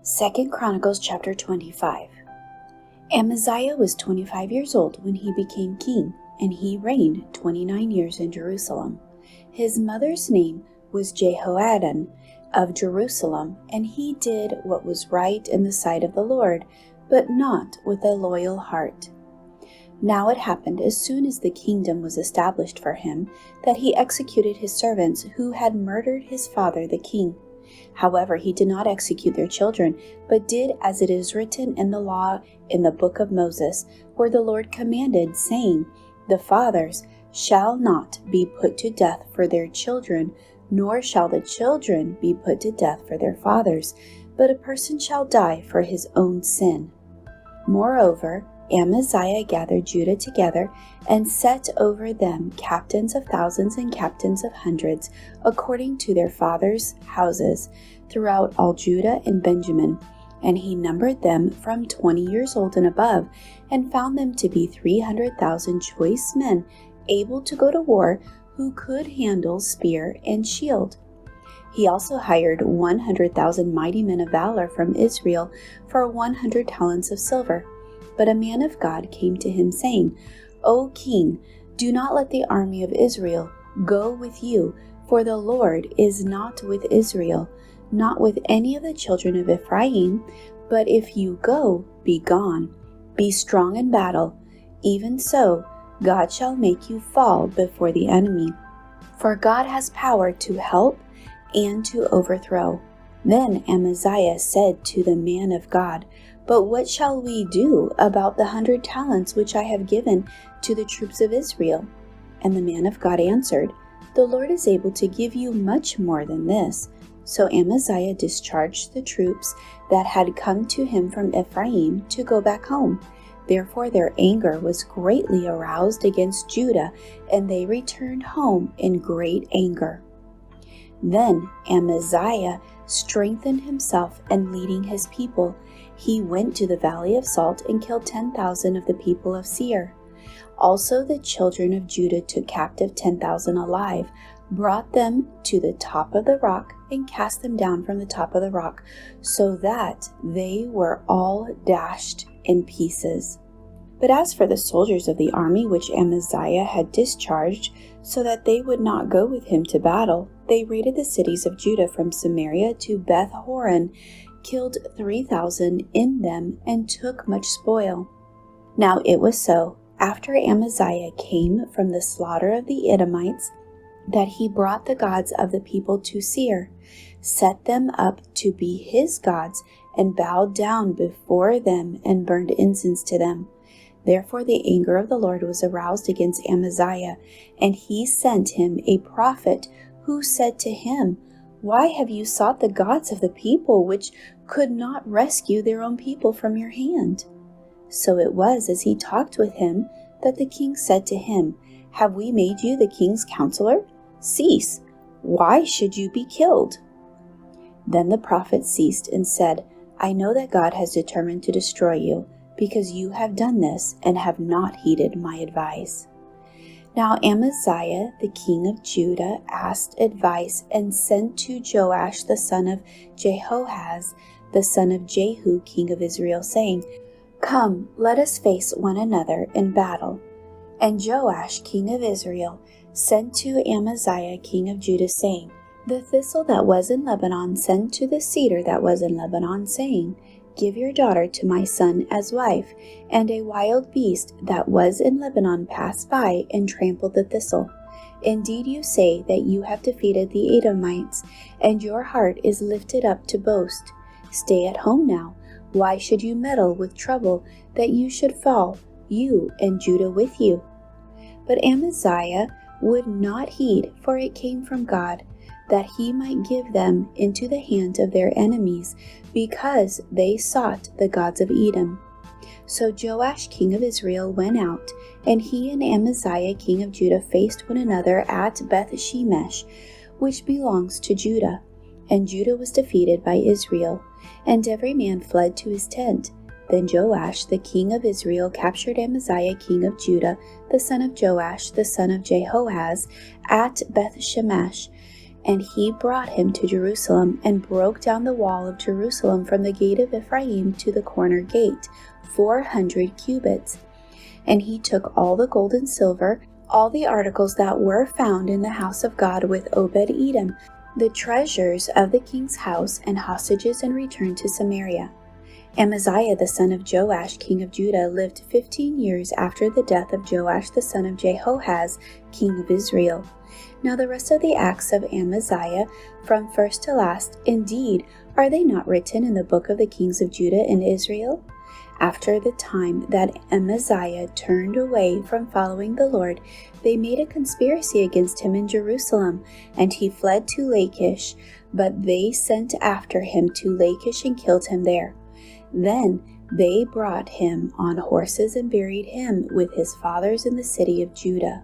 2 Chronicles chapter 25. Amaziah was 25 years old when he became king, and he reigned 29 years in Jerusalem. His mother's name was Jehoaddan of Jerusalem, and he did what was right in the sight of the Lord, but not with a loyal heart. Now it happened, as soon as the kingdom was established for him, that he executed his servants who had murdered his father the king. However, he did not execute their children, but did as it is written in the law in the book of Moses, where the Lord commanded, saying, "The fathers shall not be put to death for their children, nor shall the children be put to death for their fathers, but a person shall die for his own sin." Moreover, Amaziah gathered Judah together and set over them captains of thousands and captains of hundreds, according to their fathers' houses, throughout all Judah and Benjamin. And he numbered them from 20 years old and above, and found them to be 300,000 choice men, able to go to war, who could handle spear and shield. He also hired 100,000 mighty men of valor from Israel for 100 talents of silver. But a man of God came to him, saying, "O king, do not let the army of Israel go with you, for the Lord is not with Israel, not with any of the children of Ephraim. But if you go, be gone. Be strong in battle. Even so, God shall make you fall before the enemy. For God has power to help and to overthrow." Then Amaziah said to the man of God, "But what shall we do about the 100 talents which I have given to the troops of Israel?" And the man of God answered, "The Lord is able to give you much more than this." So Amaziah discharged the troops that had come to him from Ephraim to go back home. Therefore their anger was greatly aroused against Judah, and they returned home in great anger. Then Amaziah strengthened himself, and leading his people, he went to the valley of Salt and killed 10,000 of the people of Seir. Also the children of Judah took captive 10,000 alive, brought them to the top of the rock, and cast them down from the top of the rock, so that they were all dashed in pieces. But as for the soldiers of the army which Amaziah had discharged, so that they would not go with him to battle, they raided the cities of Judah from Samaria to Beth Horon, killed 3,000 in them, and took much spoil. Now it was so, after Amaziah came from the slaughter of the Edomites, that he brought the gods of the people to Seir, set them up to be his gods, and bowed down before them and burned incense to them. Therefore the anger of the Lord was aroused against Amaziah, and he sent him a prophet who said to him, "Why have you sought the gods of the people, which could not rescue their own people from your hand?" So it was, as he talked with him, that the king said to him, "Have we made you the king's counselor? Cease. Why should you be killed?" Then the prophet ceased and said, "I know that God has determined to destroy you, because you have done this and have not heeded my advice." Now Amaziah, the king of Judah, asked advice and sent to Joash the son of Jehoahaz, the son of Jehu, king of Israel, saying, "Come, let us face one another in battle." And Joash, king of Israel, sent to Amaziah, king of Judah, saying, "The thistle that was in Lebanon sent to the cedar that was in Lebanon, saying, 'Give your daughter to my son as wife.' And a wild beast that was in Lebanon passed by and trampled the thistle. Indeed, you say that you have defeated the Edomites, and your heart is lifted up to boast. Stay at home now. Why should you meddle with trouble, that you should fall, you and Judah with you?" But Amaziah would not heed, for it came from God, that he might give them into the hand of their enemies, because they sought the gods of Edom. So Joash king of Israel went out, and he and Amaziah king of Judah faced one another at Beth Shemesh, which belongs to Judah. And Judah was defeated by Israel, and every man fled to his tent. Then Joash the king of Israel captured Amaziah king of Judah, the son of Joash the son of Jehoahaz, at Beth Shemesh, And he brought him to Jerusalem, and broke down the wall of Jerusalem from the gate of Ephraim to the corner gate, 400 cubits. And he took all the gold and silver, all the articles that were found in the house of God with Obed-Edom, the treasures of the king's house, and hostages, and returned to Samaria. Amaziah the son of Joash king of Judah lived 15 years after the death of Joash the son of Jehoahaz king of Israel. Now the rest of the acts of Amaziah, from first to last, indeed, are they not written in the book of the kings of Judah and Israel? After the time that Amaziah turned away from following the Lord, they made a conspiracy against him in Jerusalem, and he fled to Lachish, but they sent after him to Lachish and killed him there. Then they brought him on horses and buried him with his fathers in the city of Judah.